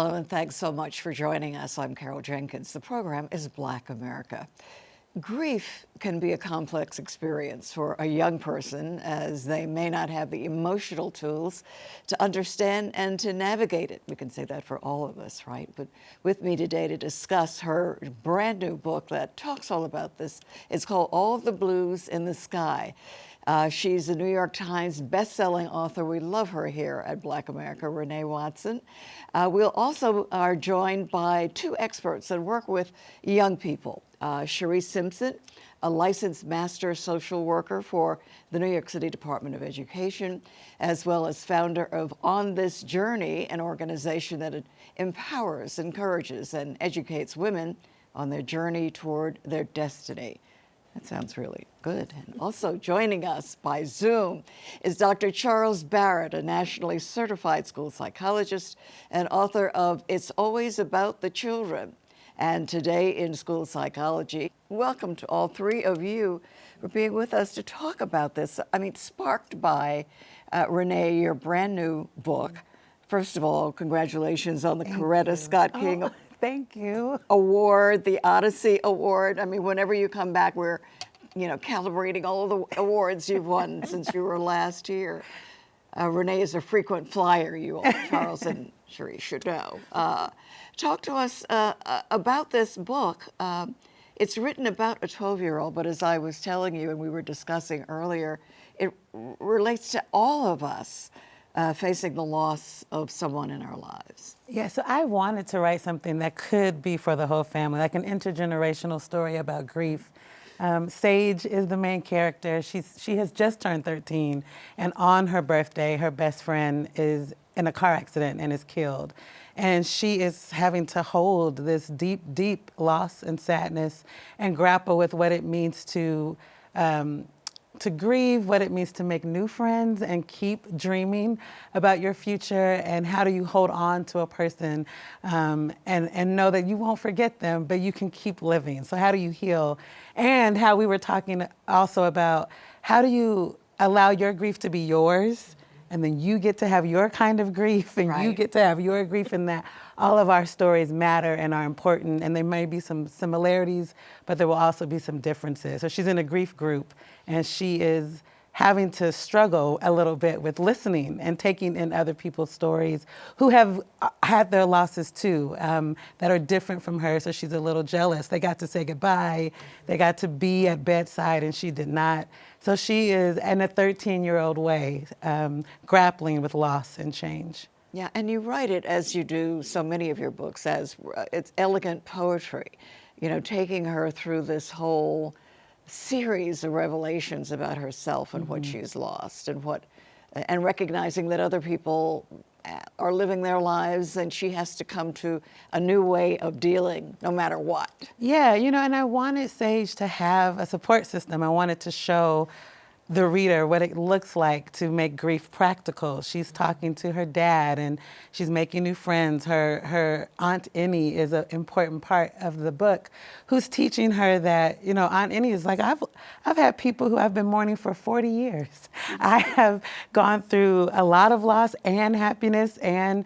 Hello, and thanks so much for joining us. I'm Carol Jenkins. The program is Black America. Grief can be a complex experience for a young person, as they may not have the emotional tools to understand and to navigate it. We can say that for all of us, right? But with me today to discuss her brand new book that talks all about this, it's called All of the Blues in the Sky. She's a New York Times best-selling author. We love her here at Black America, Renée Watson. We'll also are joined by two experts that work with young people. Cherise Simpson, a licensed master social worker for the New York City Department of Education, as well as founder of On This Journey, an organization that empowers, encourages, and educates women on their journey toward their destiny. That sounds really good. And also joining us by Zoom is Dr. Charles Barrett, a nationally certified school psychologist and author of It's Always About the Children and Today in School Psychology. Welcome to all three of you for being with us to talk about this. I mean, sparked by, Renée, your brand new book. First of all, congratulations on the Coretta Scott King Thank you. Award, the Odyssey Award. I mean, whenever you come back, we're, calibrating all of the awards you've won since you were last here. Renée is a frequent flyer, you all, Charles and Cherise should know. Talk to us about this book. It's written about a 12-year-old, but as I was telling you and we were discussing earlier, it relates to all of us. Facing the loss of someone in our lives. Yeah, so I wanted to write something that could be for the whole family, like an intergenerational story about grief. Sage is the main character. She has just turned 13, and on her birthday, her best friend is in a car accident and is killed. And she is having to hold this deep, deep loss and sadness and grapple with what it means to grieve, what it means to make new friends and keep dreaming about your future, and how do you hold on to a person and know that you won't forget them, but you can keep living. So how do you heal? And how we were talking also about how do you allow your grief to be yours, and then you get to have your kind of grief, and you get to have your grief, and that all of our stories matter and are important, and there may be some similarities, but there will also be some differences. So she's in a grief group, and she is having to struggle a little bit with listening and taking in other people's stories who have had their losses too, that are different from her, so she's a little jealous. They got to say goodbye, they got to be at bedside, and she did not. So she is, in a 13-year-old way, grappling with loss and change. Yeah, and you write it, as you do so many of your books, as it's elegant poetry, taking her through this whole series of revelations about herself and what she's lost, and recognizing that other people are living their lives, and she has to come to a new way of dealing no matter what. Yeah, and I wanted Sage to have a support system. I wanted to show the reader what it looks like to make grief practical. She's talking to her dad, and she's making new friends. Her Aunt Annie is an important part of the book, who's teaching her that, Aunt Annie is like, I've had people who I've been mourning for 40 years. I have gone through a lot of loss and happiness, and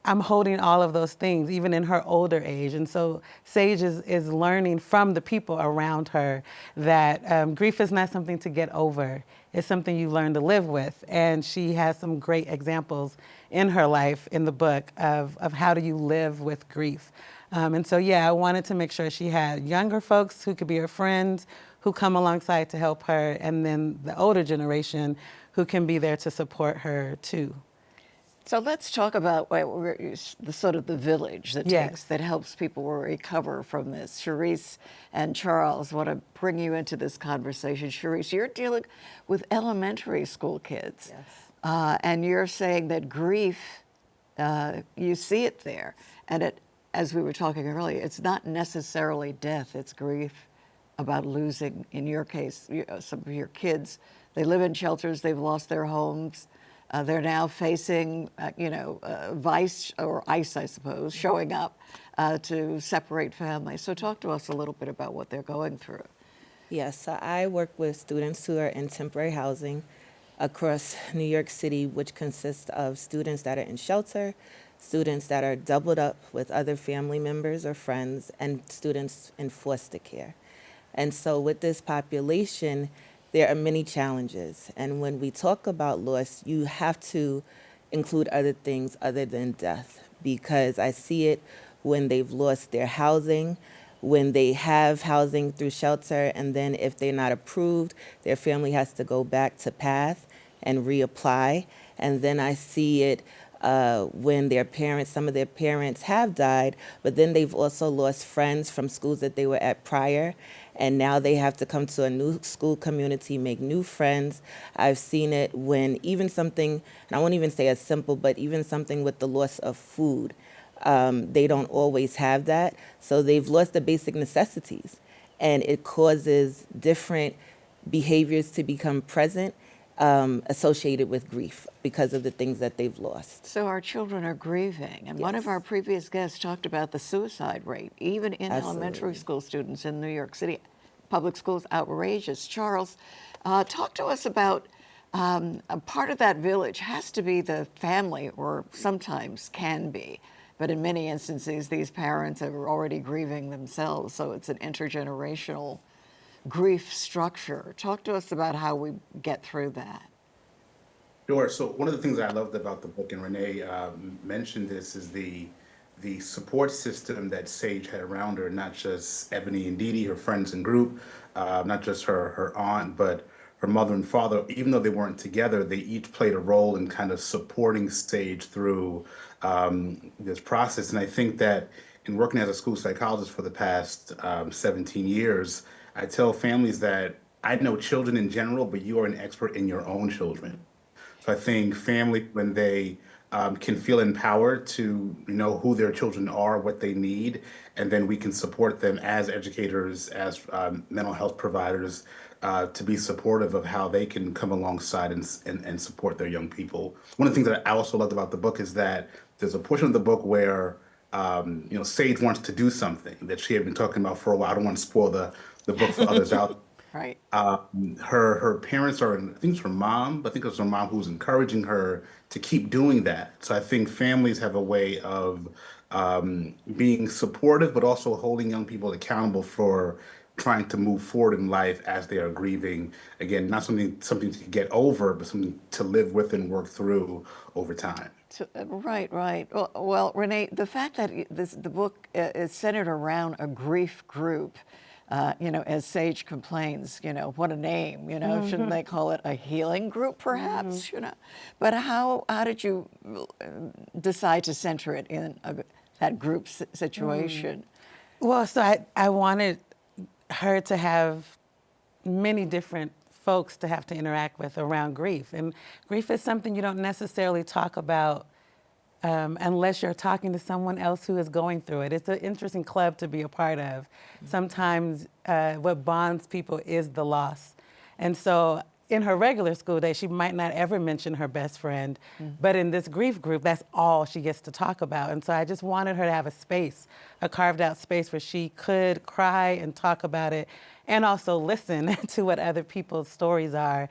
I'm holding all of those things, even in her older age. And so Sage is learning from the people around her that grief is not something to get over. It's something you learn to live with. And she has some great examples in her life in the book of how do you live with grief. And so, yeah, I wanted to make sure she had younger folks who could be her friends, who come alongside to help her, and then the older generation who can be there to support her too. So let's talk about the sort of the village that helps people recover from this. Cherise and Charles want to bring you into this conversation. Cherise, you're dealing with elementary school kids, and you're saying that grief, you see it there, and as we were talking earlier, it's not necessarily death; it's grief about losing. In your case, some of your kids, they live in shelters; they've lost their homes. They're now facing, vice or ICE, I suppose, showing up to separate families. So talk to us a little bit about what they're going through. Yes, so I work with students who are in temporary housing across New York City, which consists of students that are in shelter, students that are doubled up with other family members or friends, and students in foster care. And so with this population, there are many challenges. And when we talk about loss, you have to include other things other than death, because I see it when they've lost their housing, when they have housing through shelter, and then if they're not approved, their family has to go back to PATH and reapply. And then I see it when their parents, some of their parents have died, but then they've also lost friends from schools that they were at prior, and now they have to come to a new school community, make new friends. I've seen it when even something, and I won't even say as simple, but even something with the loss of food. They don't always have that, so they've lost the basic necessities, and it causes different behaviors to become present associated with grief because of the things that they've lost. So our children are grieving, and one of Yes. our previous guests talked about the suicide rate, even in elementary Absolutely. school students in New York City. Public schools, outrageous. Charles, talk to us about a part of that village has to be the family, or sometimes can be, but in many instances, these parents are already grieving themselves, so it's an intergenerational grief structure. Talk to us about how we get through that. Sure. So one of the things I loved about the book, and Renee mentioned this, is the support system that Sage had around her. Not just Ebony and Dee Dee, her friends and group, not just her aunt, but her mother and father. Even though they weren't together, they each played a role in kind of supporting Sage through this process. And I think that in working as a school psychologist for the past 17 years, I tell families that I know children in general, but you are an expert in your own children. So I think family, when they can feel empowered to know who their children are, what they need, and then we can support them as educators, as mental health providers, to be supportive of how they can come alongside and support their young people. One of the things that I also loved about the book is that there's a portion of the book where Sage wants to do something that she had been talking about for a while. I don't want to spoil the book for others out. Right. Her parents are, I think it's her mom, but I think it was her mom who was encouraging her to keep doing that. So I think families have a way of being supportive, but also holding young people accountable for trying to move forward in life as they are grieving. Again, not something to get over, but something to live with and work through over time. Right, right. Well, Renee, the fact that the book is centered around a grief group, as Sage complains, what a name, shouldn't they call it a healing group, perhaps, But how did you decide to center it in that group situation? Well, so I wanted her to have many different folks to have to interact with around grief. And grief is something you don't necessarily talk about unless you're talking to someone else who is going through it. It's an interesting club to be a part of. Sometimes what bonds people is the loss. And so in her regular school day, she might not ever mention her best friend, but in this grief group, that's all she gets to talk about. And so I just wanted her to have a space, a carved out space where she could cry and talk about it and also listen to what other people's stories are.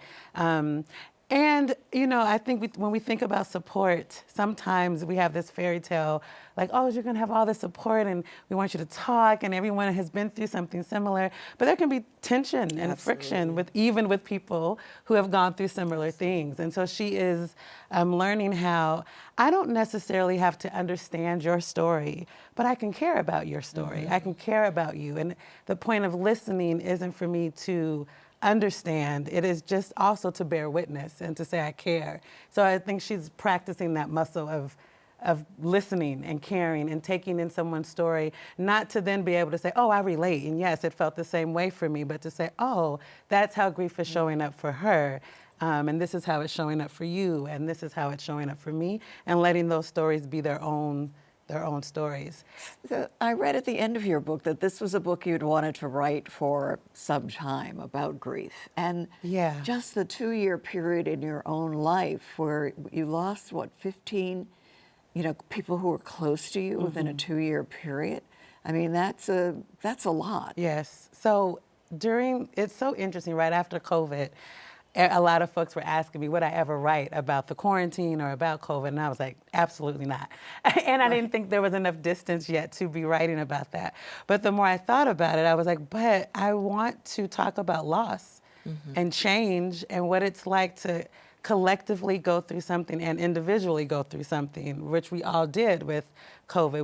And, I think when we think about support, sometimes we have this fairy tale, like, oh, you're going to have all this support and we want you to talk, and everyone has been through something similar. But there can be tension and friction even with people who have gone through similar things. And so she is learning how I don't necessarily have to understand your story, but I can care about your story. I can care about you. And the point of listening isn't for me to understand. It is just also to bear witness and to say I care. So I think she's practicing that muscle of listening and caring and taking in someone's story, not to then be able to say, oh, I relate, and yes, it felt the same way for me, but to say, oh, that's how grief is showing up for her, and this is how it's showing up for you, and this is how it's showing up for me, and letting those stories be their own stories. I read at the end of your book that this was a book you'd wanted to write for some time about grief. And Yeah. just the 2-year period in your own life where you lost, 15, people who were close to you within a 2-year period. I mean, that's a lot. Yes. So it's so interesting, right after COVID, a lot of folks were asking me would I ever write about the quarantine or about COVID, and I was like, absolutely not. And I didn't think there was enough distance yet to be writing about that. But the more I thought about it, I was like, but I want to talk about loss and change and what it's like to collectively go through something and individually go through something, which we all did with COVID.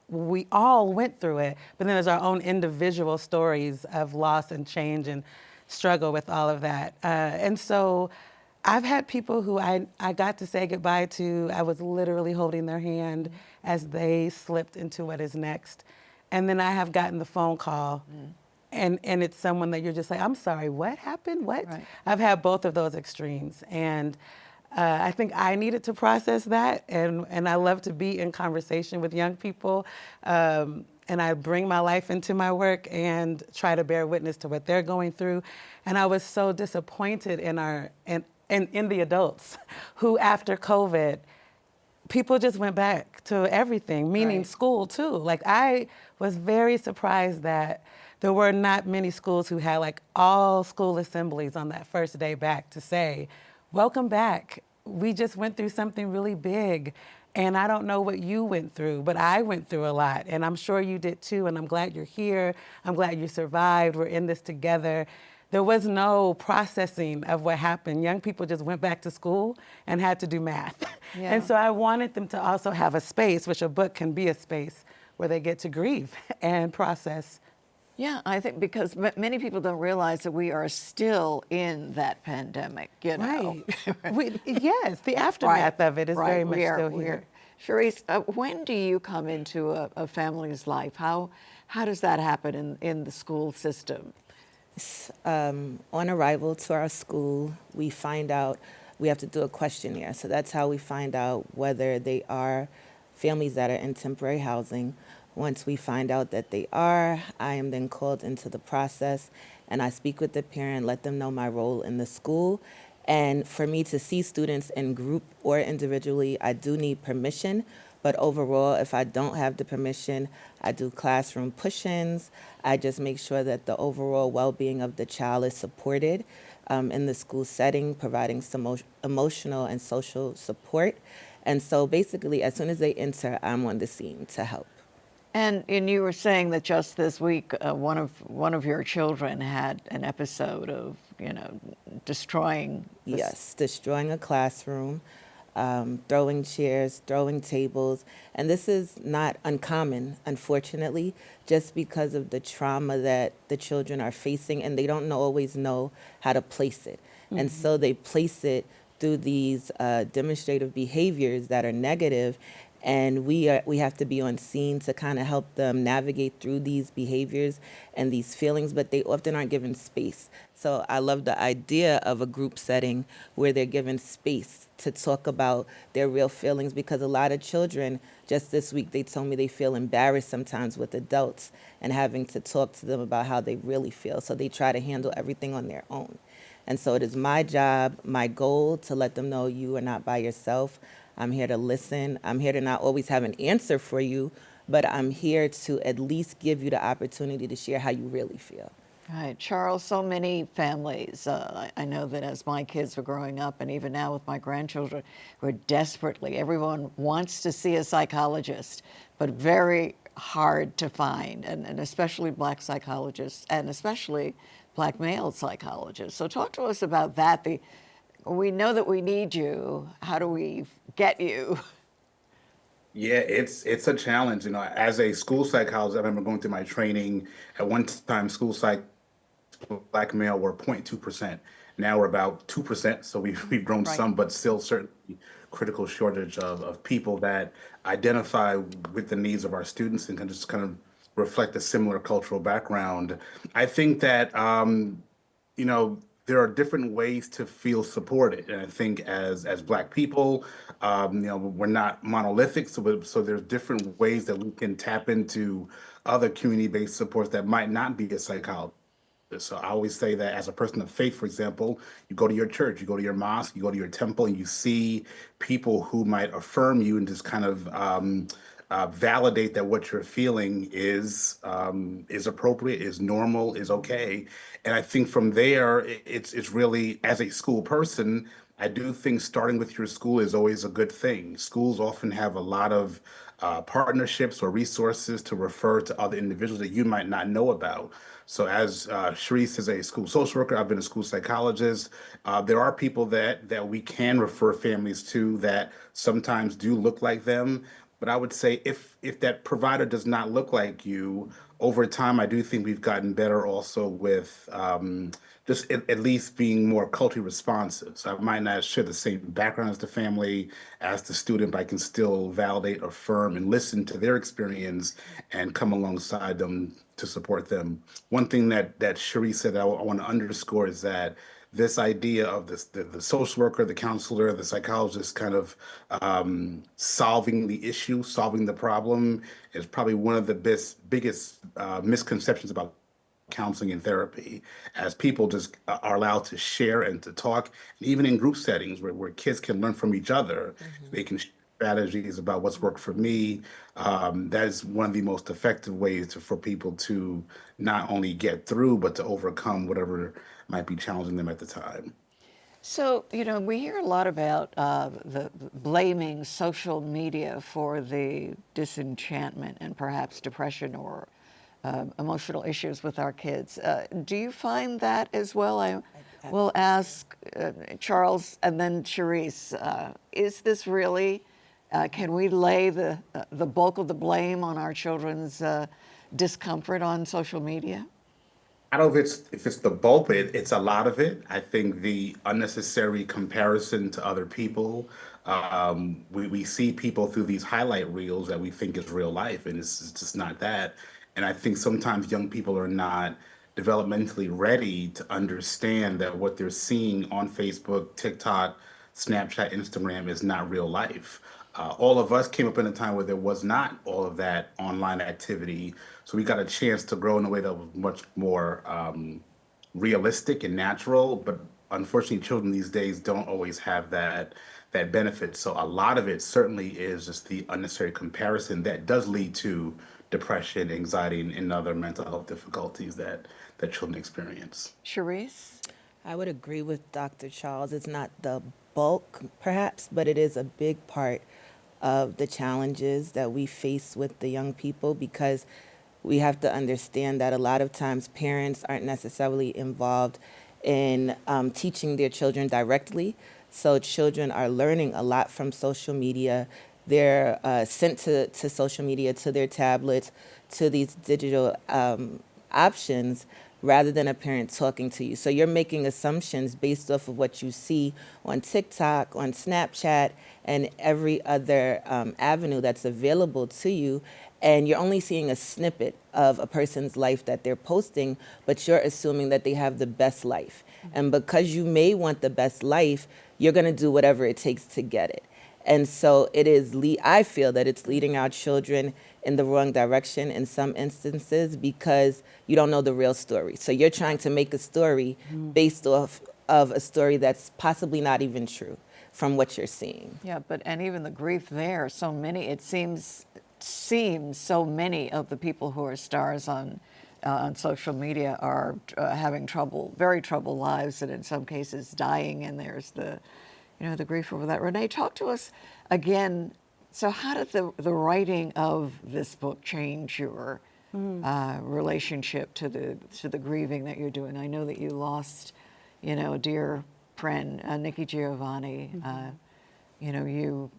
We all went through it, but then there's our own individual stories of loss and change and struggle with all of that. And so I've had people who I got to say goodbye to. I was literally holding their hand as they slipped into what is next. And then I have gotten the phone call and it's someone that you're just like, I'm sorry, what happened? What? Right. I've had both of those extremes. And I think I needed to process that. And I love to be in conversation with young people. And I bring my life into my work and try to bear witness to what they're going through. And I was so disappointed in in the adults who, after COVID, people just went back to everything, meaning Right. school too. Like, I was very surprised that there were not many schools who had like all school assemblies on that first day back to say, welcome back. We just went through something really big. And I don't know what you went through, but I went through a lot. And I'm sure you did too. And I'm glad you're here. I'm glad you survived. We're in this together. There was no processing of what happened. Young people just went back to school and had to do math. Yeah. And so I wanted them to also have a space, which a book can be a space, where they get to grieve and process. Yeah, I think because many people don't realize that we are still in that pandemic, you know. Right. Yes, the aftermath of it is very much still here. Cherise, when do you come into a family's life? How does that happen in the school system? On arrival to our school, we find out, we have to do a questionnaire. So that's how we find out whether they are families that are in temporary housing. Once we find out that they are, I am then called into the process and I speak with the parent, let them know my role in the school. And for me to see students in group or individually, I do need permission. But overall, if I don't have the permission, I do classroom push-ins. I just make sure that the overall well-being of the child is supported in the school setting, providing some emotional and social support. And so basically, as soon as they enter, I'm on the scene to help. And you were saying that just this week, one of your children had an episode of, destroying. Yes, destroying a classroom, throwing chairs, throwing tables. And this is not uncommon, unfortunately, just because of the trauma that the children are facing and they don't always know how to place it. Mm-hmm. And so they place it through these demonstrative behaviors that are negative. And we have to be on scene to kind of help them navigate through these behaviors and these feelings, but they often aren't given space. So I love the idea of a group setting where they're given space to talk about their real feelings, because a lot of children, just this week, they told me they feel embarrassed sometimes with adults and having to talk to them about how they really feel. So they try to handle everything on their own. And so it is my job, my goal, to let them know you are not by yourself. I'm here to listen. I'm here to not always have an answer for you, but I'm here to at least give you the opportunity to share how you really feel. Right, Charles, so many families, I know that as my kids were growing up and even now with my grandchildren, we're desperately, everyone wants to see a psychologist, but very hard to find, and especially Black psychologists and especially Black male psychologists. So talk to us about that. We know that we need you. How do we get you? Yeah, it's a challenge. As a school psychologist, I remember going through my training. At one time, school psych Black male were 0.2%. Now we're about 2%. So we've grown Right. some, but still certainly critical shortage of people that identify with the needs of our students and can just kind of reflect a similar cultural background. I think that there are different ways to feel supported, and I think as Black people, we're not monolithic, so there's different ways that we can tap into other community-based supports that might not be a psychologist. So I always say that as a person of faith, for example, you go to your church, you go to your mosque, you go to your temple, and you see people who might affirm you and just kind of validate that what you're feeling is appropriate, is normal, is okay. And I think from there, it's really, as a school person, I do think starting with your school is always a good thing. Schools often have a lot of partnerships or resources to refer to other individuals that you might not know about. So, as Sharice is a school social worker, I've been a school psychologist. There are people that we can refer families to that sometimes do look like them. But I would say if that provider does not look like you, over time, I do think we've gotten better also with just at least being more culturally responsive. So I might not share the same background as the family, as the student, but I can still validate, affirm, and listen to their experience and come alongside them to support them. One thing that Cherie said I want to underscore is that this idea of the social worker, the counselor, the psychologist kind of solving the issue, solving the problem is probably one of the biggest misconceptions about counseling and therapy, as people just are allowed to share and to talk. And even in group settings where kids can learn from each other, they can share strategies about what's worked for me. That is one of the most effective ways for people to not only get through, but to overcome whatever might be challenging them at the time. So, we hear a lot about the blaming social media for the disenchantment and perhaps depression or emotional issues with our kids. Do you find that as well? I will ask Charles and then Charisse. Is this really? Can we lay the bulk of the blame on our children's discomfort on social media? I don't know if it's the bulk, but it's a lot of it. I think the unnecessary comparison to other people. We see people through these highlight reels that we think is real life, and it's just not that. And I think sometimes young people are not developmentally ready to understand that what they're seeing on Facebook, TikTok, Snapchat, Instagram is not real life. All of us came up in a time where there was not all of that online activity. So we got a chance to grow in a way that was much more realistic and natural. But unfortunately, children these days don't always have that benefit. So a lot of it certainly is just the unnecessary comparison that does lead to depression, anxiety, and other mental health difficulties that children experience. Charisse? I would agree with Dr. Charles. It's not the bulk, perhaps, but it is a big part of the challenges that we face with the young people, because we have to understand that a lot of times parents aren't necessarily involved in teaching their children directly. So children are learning a lot from social media. They're sent to social media, to their tablets, to these digital options, rather than a parent talking to you. So you're making assumptions based off of what you see on TikTok, on Snapchat, and every other avenue that's available to you. And you're only seeing a snippet of a person's life that they're posting, but you're assuming that they have the best life. And because you may want the best life, you're going to do whatever it takes to get it. And so it is, I feel that it's leading our children in the wrong direction in some instances, because you don't know the real story. So you're trying to make a story based off of a story that's possibly not even true from what you're seeing. Yeah, and even the grief there, so many, it seems so many of the people who are stars on social media are having very troubled lives, and in some cases dying, and there's the grief over that. Renee, talk to us again. So how did the writing of this book change your relationship to the grieving that you're doing? I know that you lost, a dear friend, Nikki Giovanni. You,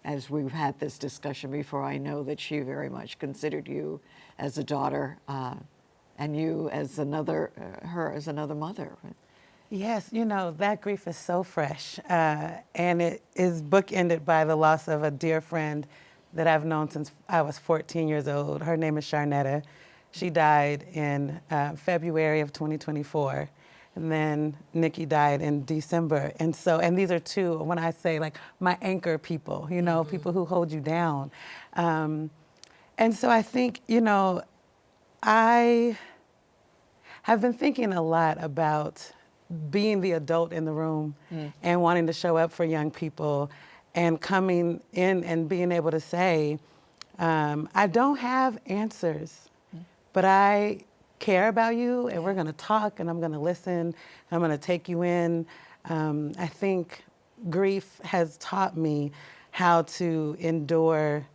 as we've had this discussion before, I know that she very much considered you as a daughter, and you as her as another mother. Yes, that grief is so fresh, and it is bookended by the loss of a dear friend that I've known since I was 14 years old. Her name is Sharnetta. She died in February of 2024, and then Nikki died in December. And these are two, when I say like my anchor people, people who hold you down. And so I think, I have been thinking a lot about being the adult in the room and wanting to show up for young people. and coming in and being able to say, I don't have answers, but I care about you, and we're going to talk, and I'm going to listen, and I'm going to take you in. I think grief has taught me how to endure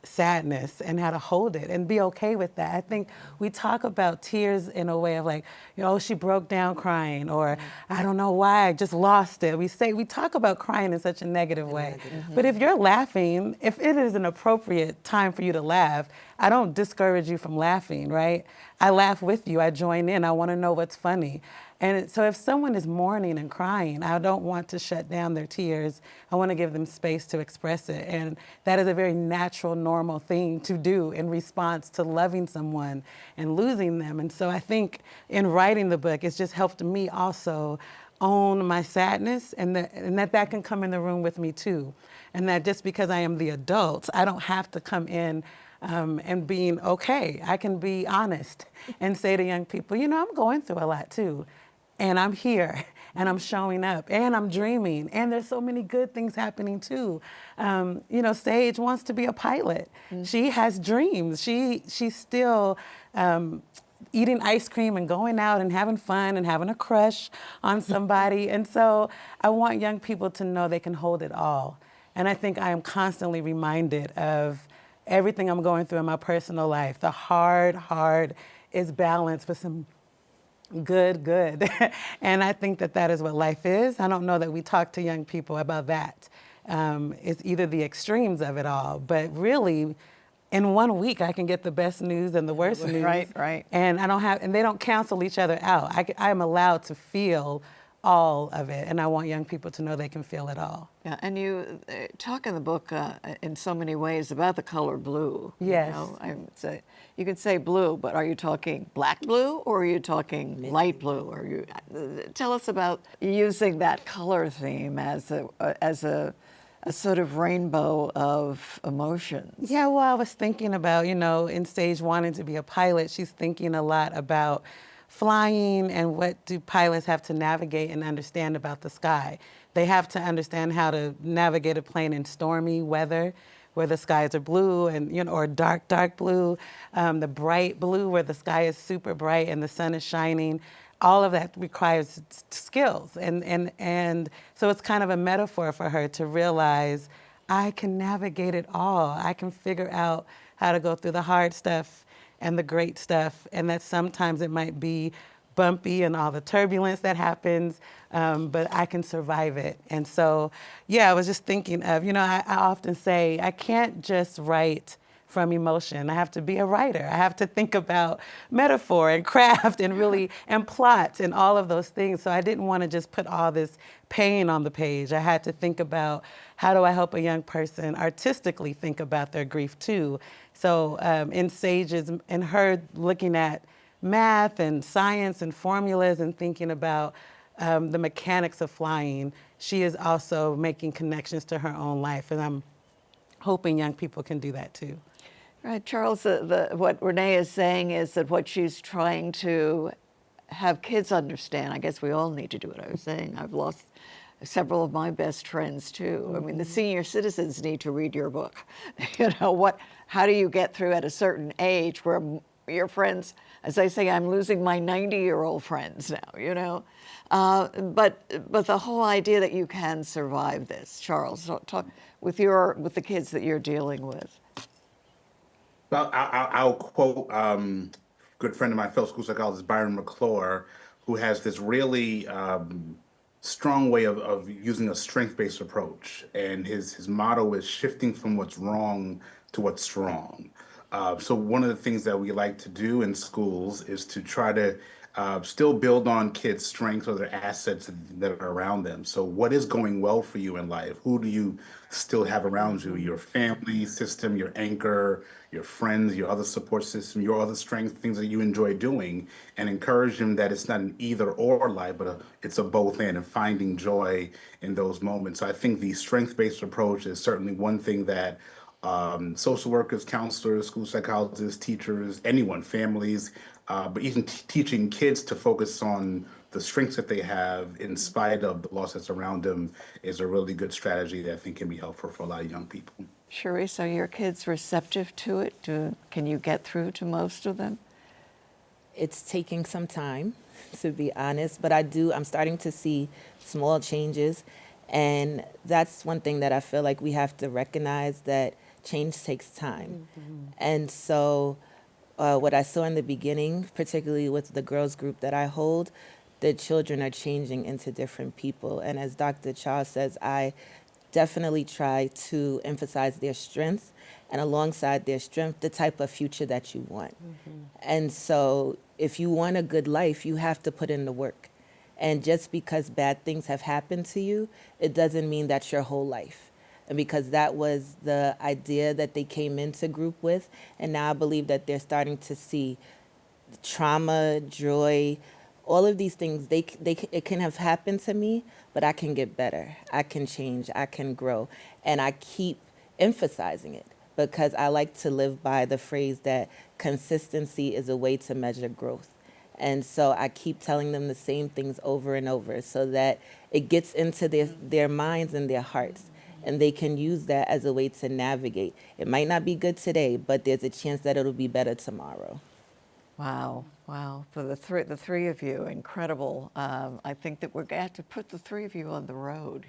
sadness and how to hold it and be okay with that. I think we talk about tears in a way of like, you know, oh, she broke down crying, or I don't know why, I just lost it. We talk about crying in such a negative way. But if you're laughing, if it is an appropriate time for you to laugh, I don't discourage you from laughing, right? I laugh with you, I join in, I want to know what's funny. And so if someone is mourning and crying, I don't want to shut down their tears. I want to give them space to express it. And that is a very natural, normal thing to do in response to loving someone and losing them. And so I think in writing the book, it's just helped me also own my sadness, and that can come in the room with me too. And that just because I am the adult, I don't have to come in and being okay. I can be honest and say to young people, you know, I'm going through a lot too. And I'm here, and I'm showing up, and I'm dreaming, and there's so many good things happening too. You know, Sage wants to be a pilot. She has dreams. She's still eating ice cream and going out and having fun and having a crush on somebody. And so I want young people to know they can hold it all. And I think I am constantly reminded of everything I'm going through in my personal life. The hard is balanced with some good. And I think that is what life is. I don't know that we talk to young people about that. It's either the extremes of it all, but really, in 1 week, I can get the best news and the worst news. Right. And they don't cancel each other out. I'm allowed to feel all of it, and I want young people to know they can feel it all. Yeah, and you talk in the book in so many ways about the color blue. Yes. You can say blue, but are you talking black blue, or are you talking light blue? Or tell us about using that color theme as a sort of rainbow of emotions. Yeah, well, I was thinking about, you know, in Sage wanting to be a pilot, she's thinking a lot about flying and what do pilots have to navigate and understand about the sky. They have to understand how to navigate a plane in stormy weather, where the skies are blue and, you know, or dark blue, the bright blue where the sky is super bright and the sun is shining. All of that requires skills. And so it's kind of a metaphor for her to realize I can navigate it all. I can figure out how to go through the hard stuff and the great stuff, and that sometimes it might be bumpy and all the turbulence that happens, but I can survive it. And so, yeah, I was just thinking of, you know, I often say I can't just write from emotion. I have to be a writer. I have to think about metaphor and craft and really, and plot and all of those things. So I didn't want to just put all this pain on the page. I had to think about how do I help a young person artistically think about their grief too. So in Sage's, in her looking at math and science and formulas and thinking about the mechanics of flying, she is also making connections to her own life. And I'm hoping young people can do that too. Right, Charles, what Renee is saying is that what she's trying to have kids understand, I guess we all need to do it. I was saying I've lost several of my best friends too. I mean, the senior citizens need to read your book. You know, how do you get through at a certain age where your friends, as I say, I'm losing my 90-year-old friends now, you know? But the whole idea that you can survive this, Charles, talk with the kids that you're dealing with. Well, I'll quote good friend of mine, fellow school psychologist Byron McClure, who has this really strong way of using a strength-based approach. And his motto is shifting from what's wrong to what's strong. So one of the things that we like to do in schools is to try to still build on kids' strengths or their assets that are around them. So what is going well for you in life? Who do you still have around you? Your family system, your anchor, your friends, your other support system, your other strengths, things that you enjoy doing, and encourage them that it's not an either or life, but it's a both and finding joy in those moments. So I think the strength-based approach is certainly one thing that social workers, counselors, school psychologists, teachers, anyone, families, but even teaching kids to focus on the strengths that they have in spite of the loss that's around them is a really good strategy that I think can be helpful for a lot of young people. Sharice, are your kids receptive to it? Can you get through to most of them? It's taking some time, to be honest, but I'm starting to see small changes. And that's one thing that I feel like we have to recognize, that change takes time. And so what I saw in the beginning, particularly with the girls group that I hold, the children are changing into different people. And as Dr. Charles says, I definitely try to emphasize their strengths, and alongside their strength, the type of future that you want. And so if you want a good life, you have to put in the work. And just because bad things have happened to you, it doesn't mean that's your whole life. And because that was the idea that they came into group with, and now I believe that they're starting to see trauma, joy, all of these things, it can have happened to me, but I can get better. I can change. I can grow. And I keep emphasizing it because I like to live by the phrase that consistency is a way to measure growth. And so I keep telling them the same things over and over so that it gets into their minds and their hearts. And they can use that as a way to navigate. It might not be good today, but there's a chance that it'll be better tomorrow. Wow, wow. For the three of you, incredible. I think that we're going to have to put the three of you on the road,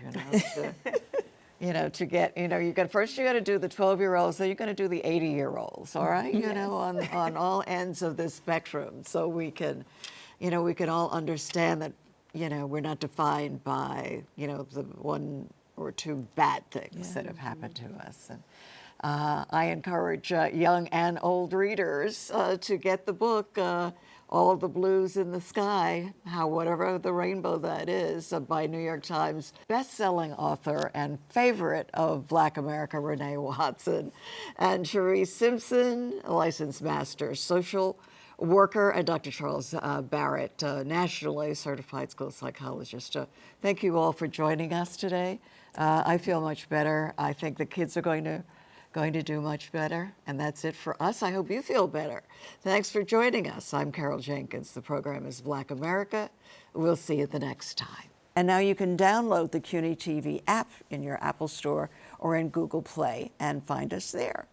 to get, first you got to do the 12-year-olds, then you're going to do the 80-year-olds, all right? On all ends of this spectrum, so we can all understand that, we're not defined by, the one or two bad things that have happened to us. And I encourage young and old readers to get the book, All the Blues in the Sky, whatever the rainbow that is, by New York Times best-selling author and favorite of Black America, Renee Watson, and Sharice Simpson, a licensed master social worker, and Dr. Charles Barrett, nationally certified school psychologist. Thank you all for joining us today. I feel much better. I think the kids are going to do much better, and that's it for us. I hope you feel better. Thanks for joining us. I'm Carol Jenkins. The program is Black America. We'll see you the next time. And now you can download the CUNY TV app in your Apple Store or in Google Play and find us there.